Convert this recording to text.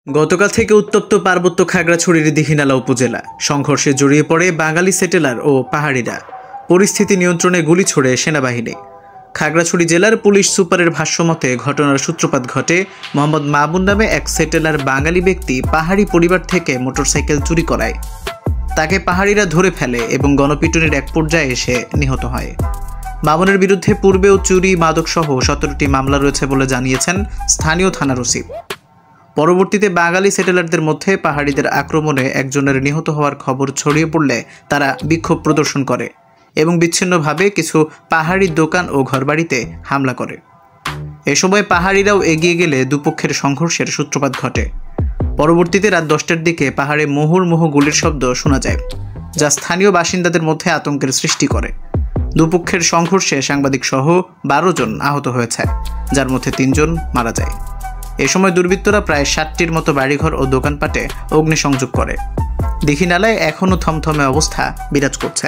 গতকাল থেকে উত্তপ্ত পার্বত্য খাগড়াছড়ির দীঘিনালা উপজেলা। সংঘর্ষে জড়িয়ে পড়ে বাঙালি সেটেলার ও পাহাড়িরা। পরিস্থিতি নিয়ন্ত্রণে গুলি ছোড়ে সেনাবাহিনী। খাগড়াছড়ি জেলার পুলিশ সুপারের ভাষ্যমতে ঘটনার সূত্রপাত ঘটে মোহাম্মদ মামুন নামে এক সেটেলার বাঙালি ব্যক্তি পাহাড়ি পরিবার থেকে মোটরসাইকেল চুরি করায়। তাকে পাহাড়িরা ধরে ফেলে এবং গণপিটুনির এক পর্যায়ে এসে নিহত হয়। মামুনের বিরুদ্ধে পূর্বেও চুরি, মাদকসহ 17টি মামলা রয়েছে বলে জানিয়েছেন স্থানীয় থানার ওসি। পরবর্তীতে বাঙালি সেটেলারদের মধ্যে পাহাড়িদের আক্রমণে একজনের নিহত হওয়ার খবর ছড়িয়ে পড়লে তারা বিক্ষোভ প্রদর্শন করে এবং বিচ্ছিন্নভাবে কিছু পাহাড়ি দোকান ও ঘরবাড়িতে হামলা করে। এ সময় পাহাড়িরাও এগিয়ে গেলে দুপক্ষের সংঘর্ষের সূত্রপাত ঘটে। পরবর্তীতে রাত 10টার দিকে পাহাড়ে মুহুর্মুহু গুলির শব্দ শোনা যায়, যা স্থানীয় বাসিন্দাদের মধ্যে আতঙ্কের সৃষ্টি করে। দুপক্ষের সংঘর্ষে সাংবাদিক সহ 12 জন আহত হয়েছে, যার মধ্যে 3 জন মারা যায়। এ সময় দুর্বৃত্তরা প্রায় 60টির মতো বাড়িঘর ও দোকানপাটে অগ্নিসংযোগ করে। দীঘিনালায় এখনও থমথমে অবস্থা বিরাজ করছে।